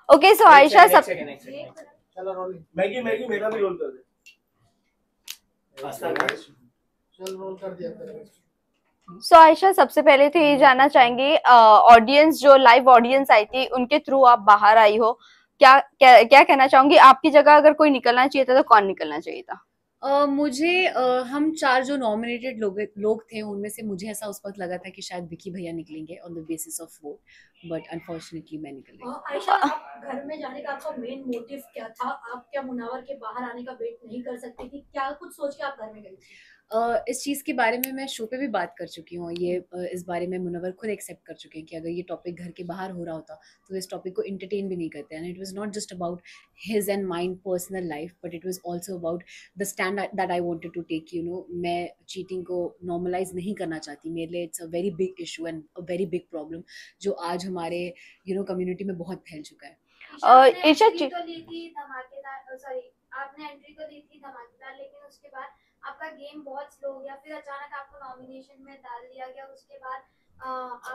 Okay so Ayesha सब चलो role Maggi Maggi मेरा भी रोल कर दे। चल रोल कर दिया। सो आयशा सबसे पहले तो ये जानना चाहेंगे, ऑडियंस जो लाइव ऑडियंस आई थी उनके थ्रू आप बाहर आई हो, क्या क्या क्या कहना चाहूंगी? आपकी जगह अगर कोई निकलना चाहिए था तो कौन निकलना चाहिए था? मुझे हम 4 जो नॉमिनेटेड लोग थे उनमें से मुझे ऐसा उस वक्त लगा था कि शायद विकी भैया निकलेंगे on the basis of vote, but unfortunately मैं निकल गई। आयशा, आप घर में जाने का आपका मेन मोटिव क्या था? आप क्या मुनावर के बाहर आने का वेट नहीं कर सकती थी? क्या कुछ सोच के आप घर में गई थी? इस चीज़ के बारे में मैं शो पे भी बात कर चुकी हूँ। ये इस बारे में मुनव्वर खुद एक्सेप्ट कर चुके हैं कि अगर ये टॉपिक घर के बाहर हो रहा होता तो इस टॉपिक को एंटरटेन भी नहीं करते। And it was not just about his and mind personal life, but it was also about the stand that I wanted to take. मैं चीटिंग को नॉर्मलाइज नहीं करना चाहती। मेरे लिए it's a very big issue and a very big problem जो आज हमारे कम्युनिटी में बहुत फैल चुका है। ईशा एंट्री तो ली थी धमाकेदार, सॉरी आपने एंट्री तो ली थी धमाकेदार, लेकिन उसके बाद आपका गेम बहुत स्लो हो गया, फिर अचानक आपको नॉमिनेशन में डाल दिया गया। उसके बाद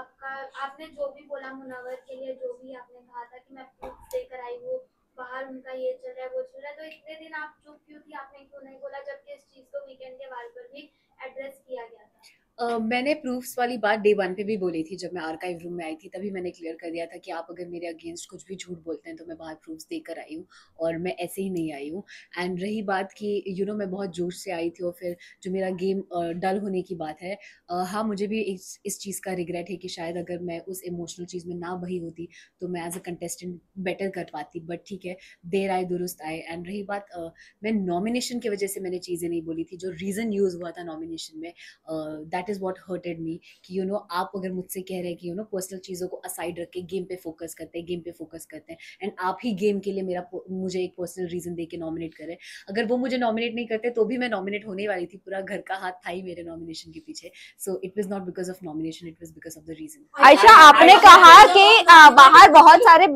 आपका आपने जो भी बोला मुनव्वर के लिए, जो भी आपने कहा था कि मैं प्रूफ देकर आई हूँ, बाहर उनका ये चल रहा है वो चल रहा है, तो इतने दिन आप चुप क्यों थी? आपने क्यों नहीं बोला, जबकि इस चीज को वीकेंड के वार पर भी एड्रेस किया गया था? मैंने प्रूफ्स वाली बात डे 1 पे भी बोली थी। जब मैं आर्काइव रूम में आई थी तभी मैंने क्लियर कर दिया था कि आप अगर मेरे अगेंस्ट कुछ भी झूठ बोलते हैं तो मैं बाहर प्रूफ्स देकर आई हूँ, और मैं ऐसे ही नहीं आई हूँ। एंड रही बात कि मैं बहुत जोश से आई थी और फिर जो मेरा गेम डल होने की बात है, हाँ मुझे भी इस चीज़ का रिग्रेट है कि शायद अगर मैं उस इमोशनल चीज़ में ना बही होती तो मैं एज अ कंटेस्टेंट बेटर कर पाती। बट ठीक है, देर आए दुरुस्त आए। एंड रही बात, मैं नॉमिनेशन की वजह से मैंने चीज़ें नहीं बोली थी। जो रीज़न यूज़ हुआ था नॉमिनेशन में, दैट इज़ व्हाट हर्टेड मी कि आप अगर मुझसे कह रहे हैं कि पर्सनल चीज़ों को असाइड रख के गेम पे फोकस करते हैं, गेम पे फोकस करते हैं, एंड आप ही गेम के लिए मुझे एक पर्सनल रीज़न दे के नॉमिनेट करें। अगर वो मुझे नॉमिनेट नहीं करते तो भी मैं नॉमिनेट होने वाली थी। पूरा घर का हाथ था ही मेरे नॉमिनेशन के पीछे। So it was not because of nomination, it was because of the reason. Ayesha आपने कहा कि बाहर बहुत सारे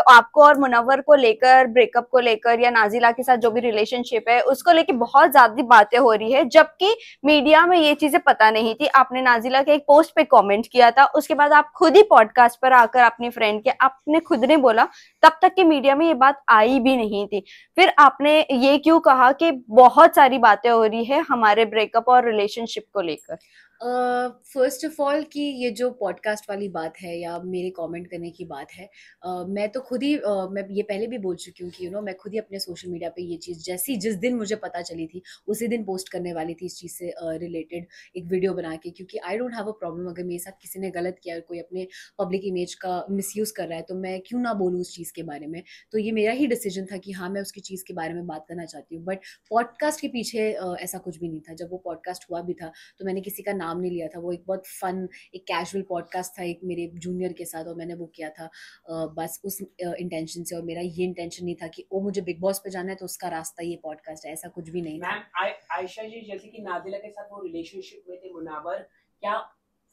आपको और मुनव्वर को लेकर, ब्रेकअप को लेकर या नाजिला के साथ जो भी रिलेशनशिप है उसको लेकर बहुत ज्यादा बातें हो रही है, जबकि मीडिया में ये चीजें पता नहीं थी। आपने नाजिला के एक पोस्ट पे कमेंट किया था, उसके बाद आप खुद ही पॉडकास्ट पर आकर अपनी फ्रेंड के आपने खुद ने बोला, तब तक के मीडिया में ये बात आई भी नहीं थी। फिर आपने ये क्यों कहा कि बहुत सारी बातें हो रही है हमारे ब्रेकअप और रिलेशनशिप को लेकर? फर्स्ट ऑफ ऑल कि ये जो पॉडकास्ट वाली बात है या मेरे कमेंट करने की बात है, मैं तो खुद ही मैं ये पहले भी बोल चुकी हूँ कि मैं खुद ही अपने सोशल मीडिया पे ये चीज़ जिस दिन मुझे पता चली थी उसी दिन पोस्ट करने वाली थी इस चीज़ से रिलेटेड एक वीडियो बना के, क्योंकि I don't have a problem अगर मेरे साथ किसी ने गलत किया, कोई अपने पब्लिक इमेज का मिसयूज़ कर रहा है तो मैं क्यों ना बोलूँ उस चीज़ के बारे में। तो ये मेरा ही डिसीजन था कि हाँ मैं उसकी चीज़ के बारे में बात करना चाहती हूँ। बट पॉडकास्ट के पीछे ऐसा कुछ भी नहीं था। जब वो पॉडकास्ट हुआ भी था तो मैंने किसी का नाम नहीं लिया था। वो एक बहुत फन, एक कैजुअल पॉडकास्ट था एक मेरे जूनियर के साथ, और मैंने वो किया था बस उस इंटेंशन से। और मेरा ये इंटेंशन नहीं था कि ओ मुझे बिग बॉस पे जाना है तो उसका रास्ता ये पॉडकास्ट है, ऐसा कुछ भी नहीं था। मैम आयशा जी, जैसे कि नाजिला के साथ वो रिलेशनशिप में थे मुनावर, क्या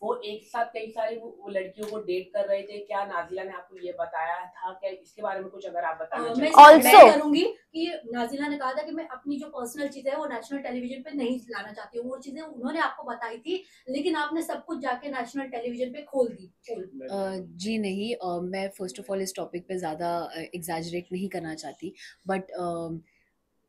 वो एक साथ कई सारी वो लड़कियों को डेट कर रहे थे? क्या नाजिला ने आपको ये बताया था? क्या इसके बारे में कुछ अगर आप बताना मैं करूंगी कि नाजिला ने कहा था कि मैं अपनी जो पर्सनल चीजें है वो नेशनल टेलीविजन पे नहीं लाना चाहती हूँ। वो चीजें उन्होंने आपको बताई थी, लेकिन आपने सब कुछ जाके नेशनल टेलीविजन पे खोल दी। जी नहीं, मैं फर्स्ट ऑफ ऑल इस टॉपिक पे ज़्यादा एग्जैजरेट नहीं करना चाहती, बट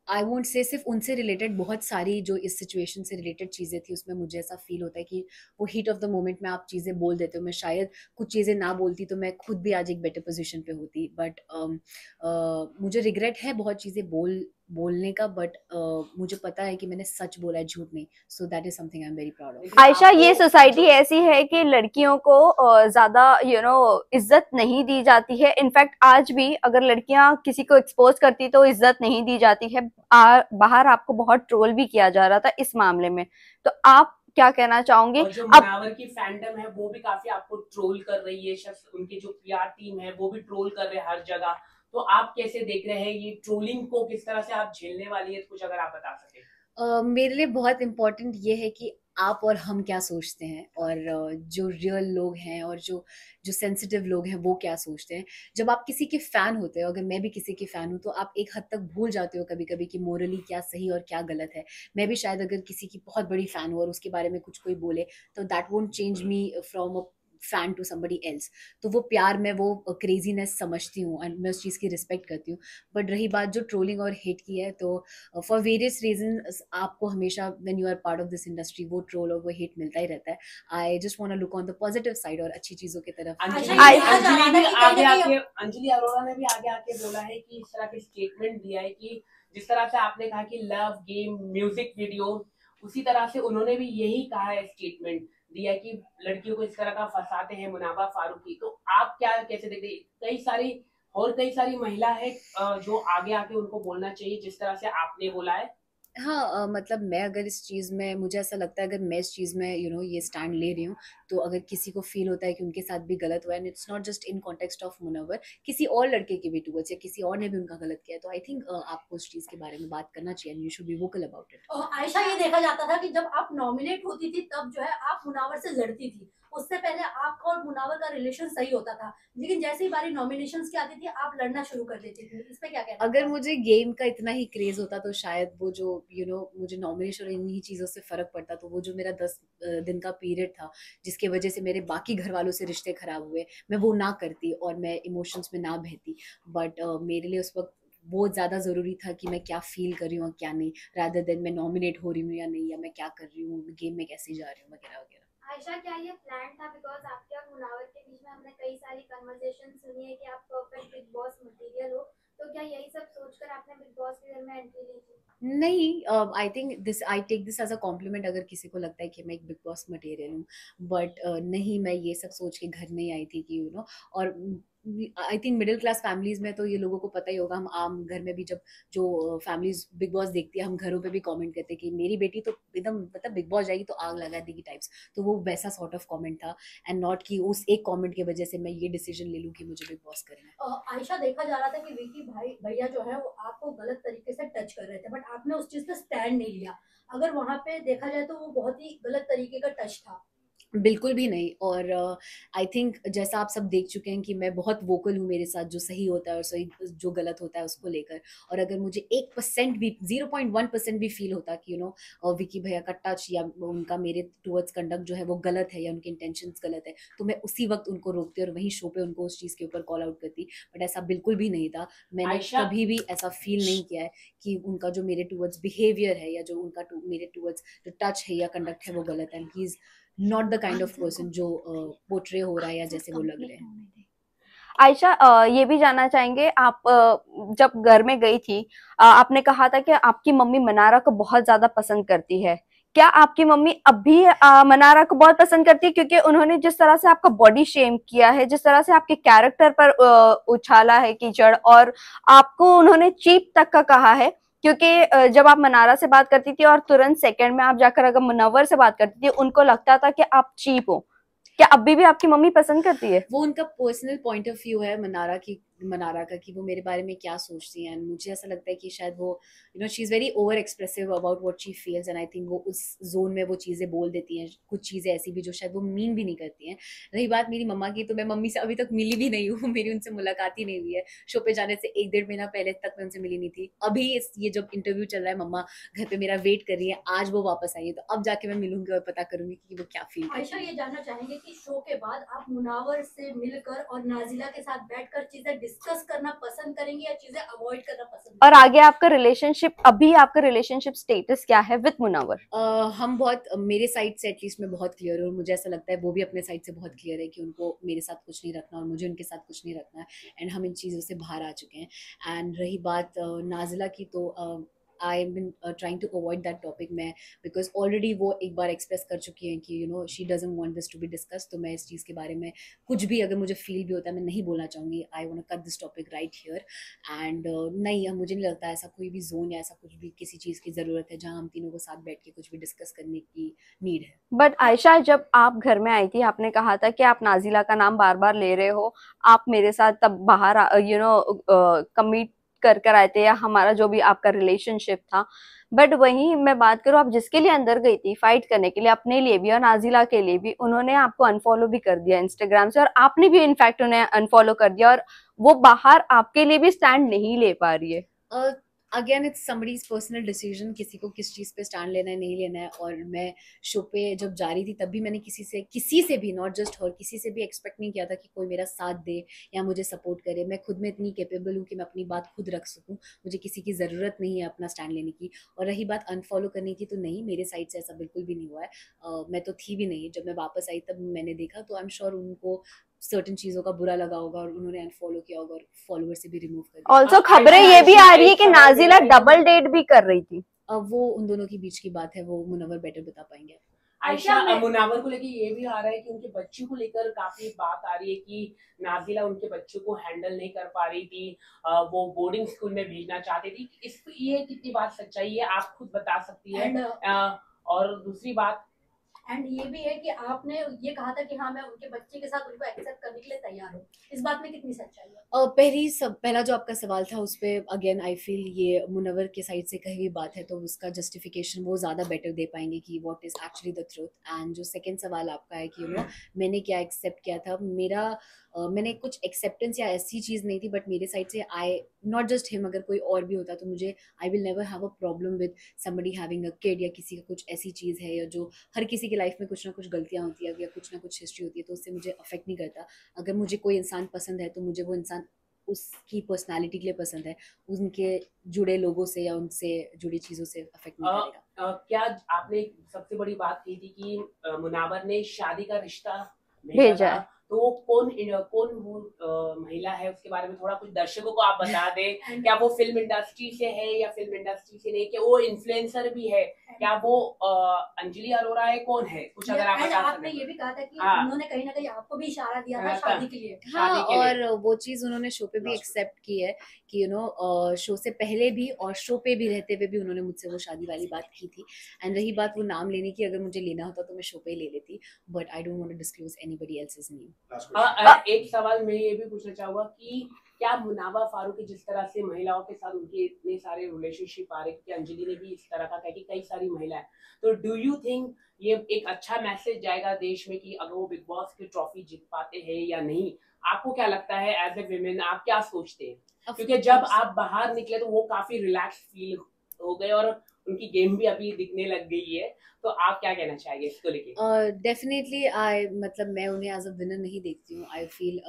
आई वोंट से सिर्फ उनसे रिलेटेड बहुत सारी जो इस सिचुएशन से रिलेटेड चीज़ें थी उसमें मुझे ऐसा फील होता है कि वो हीट ऑफ द मोमेंट में आप चीज़ें बोल देते हो। मैं शायद कुछ चीज़ें ना बोलती तो मैं खुद भी आज एक बेटर पोजीशन पे होती। बट मुझे रिग्रेट है बहुत चीज़ें बोलने का, बट मुझे पता है कि मैंने सच बोला है, झूठ नहीं। So that is something I am very proud of. Ayesha, ये सोसाइटी ऐसी है कि लड़कियों को ज्यादा इज्जत नहीं दी जाती है। इनफैक्ट आज भी अगर लड़कियां किसी को एक्सपोज करती तो इज्जत नहीं दी जाती है। बाहर आपको बहुत ट्रोल भी किया जा रहा था इस मामले में, तो आप क्या कहना चाहोगे? और जो मुनावर की फैंडम है वो भी काफी आपको ट्रोल कर रही है, उनकी जो पीआर टीम है वो भी ट्रोल कर रहे हैं हर जगह। तो आप कैसे देख रहे हैं ये ट्रोलिंग को, किस तरह से आप झेलने वाली है? कुछ अगर आप बता सके। मेरे लिए बहुत इम्पोर्टेंट ये है कि आप और हम क्या सोचते हैं, और जो रियल लोग हैं और जो जो सेंसिटिव लोग हैं वो क्या सोचते हैं। जब आप किसी के फ़ैन होते हो, अगर मैं भी किसी की फ़ैन हूँ, तो आप एक हद तक भूल जाते हो कभी कभी कि मोरली क्या सही और क्या गलत है। मैं भी शायद अगर किसी की बहुत बड़ी फ़ैन हूँ और उसके बारे में कुछ कोई बोले तो that won't change me fan to somebody else, तो वो प्यार में वो क्रेजीनेस समझती हूँ एंड मैं उस चीज़ की रिस्पेक्ट करती हूँ। बट रही बात जो ट्रोलिंग और हेट की है, तो फॉर वेरियस रीजन आपको हमेशा when you are part of this industry वो ट्रोल और वो हेट मिलता ही रहता है। I just want to look on the positive side और अच्छी चीज़ों की तरफ। अंजलि अरोड़ा ने भी आगे आके बोला है कि इस तरह के स्टेटमेंट दिया है कि जिस तरह से आपने कहा कि लव गेम म्यूजिक वीडियो, उसी तरह से उन्होंने भी यही कहा है, स्टेटमेंट दिया कि लड़कियों को इस तरह का फंसाते हैं मुनाबा फारूकी। तो आप क्या कैसे देखते हैं? कई सारी महिला है जो आगे आके उनको बोलना चाहिए जिस तरह से आपने बोला है। हाँ, मतलब मैं अगर इस चीज़ में, मुझे ऐसा लगता है अगर मैं इस चीज़ में ये स्टैंड ले रही हूँ, तो अगर किसी को फील होता है कि उनके साथ भी गलत हुआ है, and it's not just in context of Munawar, किसी और लड़के के भी टूवर्ड्स या किसी और ने भी उनका गलत किया है, तो आई थिंक आपको उस चीज़ के बारे में बात करना चाहिए and you should be vocal about it. Ayesha, ये देखा जाता था कि जब आप नॉमिनेट होती थी तब जो है आप मुनावर से लड़ती थी, उससे पहले आपका और मुनावर का रिलेशन सही होता था, लेकिन जैसे ही बारी नॉमिनेशंस की आती थी आप लड़ना शुरू कर देती थी। इस पे क्या कहना? अगर मुझे गेम का इतना ही क्रेज होता तो शायद वो जो मुझे नॉमिनेशन और इन्हीं चीज़ों से फ़र्क पड़ता, तो वो जो मेरा 10 दिन का पीरियड था जिसकी वजह से मेरे बाकी घर वालों से रिश्ते ख़राब हुए, मैं वो ना करती और मैं इमोशंस में ना बहती। बट मेरे लिए उस वक्त बहुत ज़्यादा ज़रूरी था कि मैं क्या फ़ील कर रही हूँ और क्या नहीं, रादर देन मैं नॉमिनेट हो रही हूँ या नहीं, या मैं क्या कर रही हूँ, गेम में कैसे जा रही हूँ वगैरह वगैरह। आयशा, क्या ये प्लान था? बिकॉज आपके और मुनावर के बीच में हमने कई सारी कन्वर्सेशन सुनी है कि आप परफेक्ट बिग बॉस मटेरियल हो, तो क्या यही सब सोचकर आपने बिग बॉस के घर में एंट्री ली थी? नहीं, I take this as a compliment अगर किसी को लगता है कि मैं एक बिग बॉस मटेरियल हूँ, बट नहीं, मैं ये सब सोच के घर नहीं आई थी कि और I think middle class families में तो ये लोगों को पता ही होगा, हम आम घर में भी जब जो फैमिलीज बिग बॉस देखती है, हम घरों पे भी कमेंट करते हैं कि मेरी बेटी तो एकदम मतलब बिग बॉस जाएगी तो आग लगा देगी टाइप्स, तो वो वैसा सॉर्ट ऑफ कमेंट था एंड नॉट कि उस एक कमेंट की वजह से मैं ये डिसीजन ले लूँ कि मुझे बिग बॉस करना है। आयशा, देखा जा रहा था कि विकी भैया जो है वो आपको गलत तरीके से टच कर रहे थे, बट आपने उस चीज पे स्टैंड नहीं लिया। अगर वहां पे देखा जाए तो वो बहुत ही गलत तरीके का टच था। बिल्कुल भी नहीं, और आई थिंक जैसा आप सब देख चुके हैं कि मैं बहुत वोकल हूँ मेरे साथ जो सही होता है और सही जो गलत होता है उसको लेकर, और अगर मुझे 1% भी 0.1% भी फील होता कि विकी भैया का टच या उनका मेरे टुवर्ड्स कंडक्ट जो है वो गलत है या उनके इंटेंशंस गलत है, तो मैं उसी वक्त उनको रोकती और वहीं शो पे उनको उस चीज़ के ऊपर कॉल आउट करती। बट ऐसा बिल्कुल भी नहीं था, मैंने कभी भी ऐसा फील नहीं किया है कि उनका जो मेरे टुवर्ड्स बिहेवियर है या जो उनका मेरे टुवर्ड्स जो टच है या कंडक्ट है वो गलत है, and he is not the kind of person जो पोर्ट्रे हो रहा है या जैसे वो लग रहे हैं। आयशा, ये भी जानना चाहेंगे, आप जब घर में गई थी, आपने कहा था कि आपकी मम्मी मनारा को बहुत ज्यादा पसंद करती है। क्या आपकी मम्मी अब भी मनारा को बहुत पसंद करती है? क्योंकि उन्होंने जिस तरह से आपका बॉडी शेम किया है, जिस तरह से आपके कैरेक्टर पर उछाला है कीचड़, और आपको उन्होंने चीप तक का कहा है, क्योंकि जब आप मनारा से बात करती थी और तुरंत सेकंड में आप जाकर अगर मुनव्वर से बात करती थी, उनको लगता था कि आप चीप हो। क्या अभी भी आपकी मम्मी पसंद करती है? वो उनका पर्सनल पॉइंट ऑफ व्यू है मनारा का कि वो मेरे बारे में क्या सोचती हैं, मुझे ऐसा लगता है कि शायद वो she is very over expressive about what she feels, and I think वो उस जोन में वो चीज़ें बोल देती हैं, कुछ चीज़ें ऐसी भी जो शायद वो मीन भी नहीं करती हैं। रही बात मेरी मम्मा की, तो मैं मम्मी से अभी तक मिली भी नहीं हूँ, मेरी उनसे मुलाकात ही नहीं हुई है। शो पे जाने से 1-1.5 महीना पहले तक मैं उनसे मिली नहीं थी। अभी ये जब इंटरव्यू चल रहा है, मम्मा घर पे मेरा वेट कर रही है, आज वो वापस आई है, तो अब जाके मैं मिलूंगी और पता करूंगी कि वो क्या फील। आयशा, ये जानना चाहेंगे कि शो के बाद आप मुनावर से मिलकर और नाजिला के साथ बैठकर चीजें डिस्कस करना पसंद करेंगे या चीजें अवॉइड करना पसंद? और आगे आपका रिलेशनशिप स्टेटस क्या है विद मुनव्वर? हम बहुत, मेरे साइड से एटलीस्ट मैं बहुत क्लियर हूँ, और मुझे ऐसा लगता है वो भी अपने साइड से बहुत क्लियर है कि उनको मेरे साथ कुछ नहीं रखना और मुझे उनके साथ कुछ नहीं रखना है, एंड हम इन चीज़ों से बाहर आ चुके हैं। एंड रही बात नाजिला की, तो I am been trying to avoid that topic मैं, बिकॉज ऑलरेडी वो एक बार एक्सप्रेस कर चुकी हैं कि she doesn't want this to be discuss, तो मैं इस चीज़ के बारे में कुछ भी अगर मुझे फील भी होता है मैं नहीं बोलना चाहूँगी। I want to cut this topic right here, and नहीं, मुझे नहीं लगता ऐसा कोई भी जोन या ऐसा कुछ भी किसी चीज़ की ज़रूरत है जहाँ हम तीनों को साथ बैठ के कुछ भी डिस्कस करने की नीड है। बट आयशा, जब आप घर में आई थी, आपने कहा था कि आप नाजिला का नाम बार बार ले रहे हो, आप मेरे साथ तब बाहर कमिट कर आए थे, या हमारा जो भी आपका रिलेशनशिप था। बट वहीं मैं बात करूँ, आप जिसके लिए अंदर गई थी फाइट करने के लिए, अपने लिए भी और नाजिला के लिए भी, उन्होंने आपको अनफॉलो भी कर दिया इंस्टाग्राम से, और आपने भी इनफैक्ट उन्हें अनफॉलो कर दिया, और वो बाहर आपके लिए भी स्टैंड नहीं ले पा रही है। Again it's somebody's personal decision, किसी को किस चीज़ पे स्टैंड लेना है नहीं लेना है। और मैं शो पे जब जा रही थी तब भी मैंने किसी से भी, नॉट जस्ट हर, किसी से भी एक्सपेक्ट नहीं किया था कि कोई मेरा साथ दे या मुझे सपोर्ट करे। मैं खुद में इतनी कैपेबल हूँ कि मैं अपनी बात खुद रख सकूँ, मुझे किसी की ज़रूरत नहीं है अपना स्टैंड लेने की। और रही बात अनफॉलो करने की, तो नहीं, मेरे साइड से ऐसा बिल्कुल भी नहीं हुआ है। मैं तो थी भी नहीं, जब मैं वापस आई तब मैंने देखा, तो आई एम श्योर उनको सर्टेन चीज़ों का बुरा लगा होगा और उन्होंने अनफॉलो किया होगा और फॉलोअर से भी रिमूव कर दिया। ऑल्सो खबरें ये भी आ रही है कि नाजिला डबल डेट भी कर रही थी। अब वो उन दोनों के बीच की बात है, वो मुनव्वर बेटर बता पाएंगे। आयशा, मुनावर को लेके ये भी आ रहा है कि उनके बच्चे को लेकर काफी बात आ रही है कि नाजिला उनके बच्चों को हैंडल नहीं कर पा रही थी, वो बोर्डिंग स्कूल में भेजना चाहती थी। ये कितनी बात सच्चाई है आप खुद बता सकती है। और दूसरी बात, एंड ये भी है कि आपने ये कहा था कि हाँ मैं उनके बच्चे के साथ उनको एक्सेप्ट करने के लिए तैयार हूँ, इस बात में कितनी सच्चाई है? पहला जो आपका सवाल था उस पर अगेन आई फील ये मुनव्वर के साइड से कही हुई बात है, तो उसका जस्टिफिकेशन वो ज़्यादा बेटर दे पाएंगे कि what is actually the truth. And जो सेकंड सवाल आपका है कि मैंने क्या एक्सेप्ट किया था, मैंने कुछ एक्सेप्टेंस या ऐसी चीज़ नहीं थी, बट मेरे साइड से आई नॉट जस्ट हिम, अगर कोई और भी होता तो मुझे I will never have a problem with somebody having a kid, या किसी का कुछ ऐसी चीज़ है, या जो हर किसी की लाइफ में कुछ ना कुछ गलतियाँ होती है या कुछ ना कुछ हिस्ट्री होती है, तो उससे मुझे अफेक्ट नहीं करता। अगर मुझे कोई इंसान पसंद है तो मुझे वो इंसान उसकी पर्सनालिटी के लिए पसंद है, उनके जुड़े लोगों से या उनसे जुड़ी चीज़ों से अफेक्ट नहीं करेगा। क्या आपने सबसे बड़ी बात की थी कि मुनावर ने शादी का रिश्ता भेजा है, तो वो कौन वो महिला है, उसके बारे में थोड़ा कुछ दर्शकों को आप बता दें। क्या वो फिल्म इंडस्ट्री से है या फिल्म इंडस्ट्री से नहीं, क्या वो इन्फ्लुएंसर भी है, क्या वो अंजलि अरोरा है, कौन है, कुछ अगर आप बता आपने ये भी कहा था कि उन्होंने कहीं ना कहीं आपको भी इशारा दिया था शादी के लिए। हाँ, और वो चीज़ उन्होंने शो पे भी एक्सेप्ट की है कि शो से पहले भी और शो पे भी रहते हुए भी उन्होंने मुझसे वो शादी वाली बात की थी। एंड रही बात वो नाम लेने की, अगर मुझे लेना होता तो मैं शो पे ही ले लेती, but I don't want to disclose anybody else's name. एक सवाल मैं ये भी पूछना चाहूंगा कि क्या मुनावा फारूकी जिस तरह से महिलाओं के साथ उनके इतने सारे रिलेशनशिप आ रहे, क्योंकि अंजलि ने भी इस तरह का कहा कि कई सारी महिलाएं, तो डू यू थिंक ये एक अच्छा मैसेज जाएगा देश में कि अगर वो बिग बॉस की ट्रॉफी जीत पाते हैं या नहीं? आपको क्या लगता है एज ए विमेन, आप क्या सोचते हैं? क्योंकि जब आप बाहर निकले तो वो काफी रिलैक्स फील हो गए और उनकी गेम भी अभी दिखने लग गई है, तो आप क्या कहना चाहेंगे इसको लेके? डेफिनेटली मैं उन्हें एज अ विनर नहीं देखती हूँ। आई फील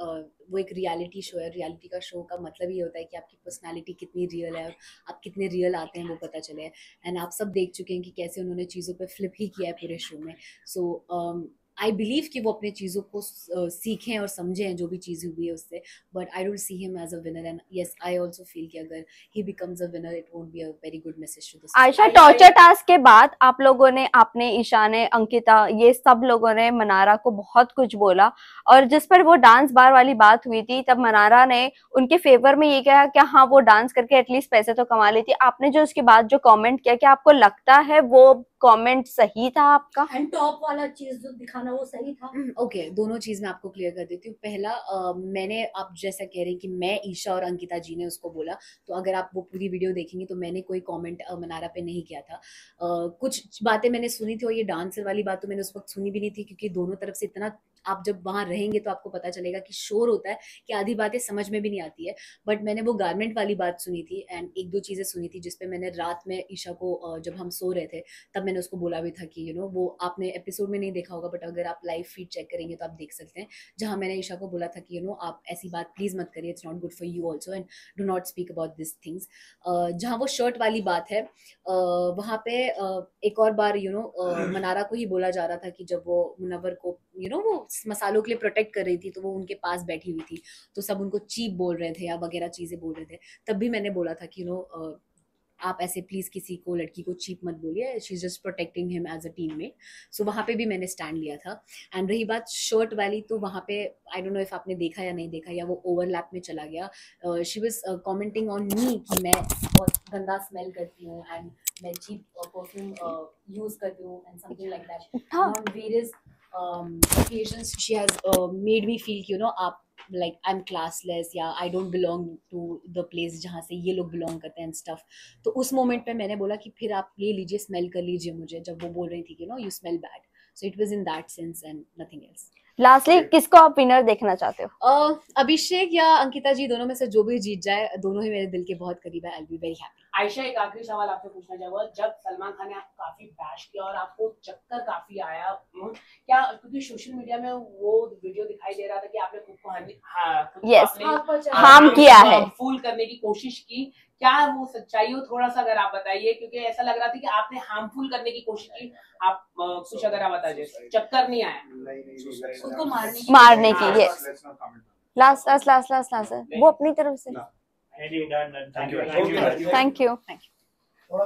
वो एक रियलिटी शो है, रियलिटी का शो का मतलब ये होता है कि आपकी पर्सनालिटी कितनी रियल है और आप कितने रियल आते हैं वो पता चले। एंड आप सब देख चुके हैं कि कैसे उन्होंने चीज़ों पे फ्लिप ही किया है पूरे शो में। सो आई बिलीव कि वो अपने चीज़ों को सीखें और समझें जो भी चीज़ हुई है उससे, but I don't see him as a winner. And yes, I also feel कि अगर he becomes a winner it won't be a very good message to the society. Ayesha, torture task के बाद आप लोगों ने, आपने, ईशा ने, अंकिता, ये सब लोगों ने मनारा को बहुत कुछ बोला, और जिस पर वो डांस बार वाली बात हुई थी तब मनारा ने उनके फेवर में ये कहा कि हाँ वो डांस करके एटलीस्ट पैसे तो कमा लेती। आपने जो उसके बाद जो कमेंट किया, क्या आपको लगता है वो कमेंट सही था आपका? एंड टॉप वाला चीज जो दिखाना वो सही था? ओके, दोनों चीज मैं आपको क्लियर कर देती हूँ। पहला, मैंने, आप जैसा कह रहे हैं कि मैं, ईशा और अंकिता जी ने उसको बोला, तो अगर आप वो पूरी वीडियो देखेंगे तो मैंने कोई कमेंट मनारा पे नहीं किया था। कुछ बातें मैंने सुनी थी और ये डांसर वाली बात तो मैंने उस वक्त सुनी भी नहीं थी, क्योंकि दोनों तरफ से इतना, आप जब वहाँ रहेंगे तो आपको पता चलेगा कि शोर होता है कि आधी बातें समझ में भी नहीं आती है। बट मैंने वो गारमेंट वाली बात सुनी थी एंड एक दो चीज़ें सुनी थी जिसपे मैंने रात में ईशा को, जब हम सो रहे थे तब मैंने उसको बोला भी था कि वो आपने एपिसोड में नहीं देखा होगा, बट अगर आप लाइव फीड चेक करेंगे तो आप देख सकते हैं, जहाँ मैंने ईशा को बोला था कि आप ऐसी बात प्लीज़ मत करिए, it's not good for you also and do not speak about this things. जहाँ वो शर्ट वाली बात है, वहाँ पे एक और बार मनारा को ही बोला जा रहा था कि जब वो मुनव्वर को वो मसालों के लिए प्रोटेक्ट कर रही थी तो वो उनके पास बैठी हुई थी, तो सब उनको चीप बोल रहे थे या वगैरह चीज़ें बोल रहे थे। तब भी मैंने बोला था कि आप ऐसे प्लीज़ किसी को, लड़की को चीप मत बोलिए, she is just protecting him as a teammate. So वहाँ पे भी मैंने स्टैंड लिया था। एंड रही बात शर्ट वाली, तो वहाँ पे आई डोंट नो इफ आपने देखा या नहीं देखा या वो ओवरलैप में चला गया। She was commenting on me कि मैं बहुत गंदा स्मेल करती हूँ एंड मैं चीप परफ्यूम यूज़ करती हूँ and something like that. On various occasions she has made me feel कि आप like I'm classless या I don't belong to the place जहाँ से ये लोग belong करते हैं and stuff। तो उस मोमेंट पे मैंने बोला कि फिर आप ले लीजिए, स्मेल कर लीजिए मुझे, जब वो बोल रही थी कि you smell bad। So it was in that sense and nothing else। Lastly किसको आप विनर देखना चाहते हो? अभिषेक या अंकिता जी, दोनों में से जो भी जीत जाए, दोनों ही मेरे दिल के बहुत करीब है। I'll be very happy। Ayesha, एक आखिरी सवाल आपसे पूछना चाहूंगा, जब सलमान खान ने आपको काफी बैश किया और आपको चक्कर काफी आया, क्या, क्योंकि सोशल मीडिया में वो वीडियो दिखाई दे रहा था कि आपने खुद को हार्म किया है, फूल करने की कोशिश की, क्या वो सच्चाई हो, थोड़ा सा अगर आप बताइए, क्योंकि ऐसा लग रहा था कि आपने हार्मफुल करने की कोशिश की, आप कुछ अगर आप बताइए, चक्कर नहीं आया खुद को मारने की, ये लास्ट वो अपनी तरफ से। Thank you. Thank you. थोड़ा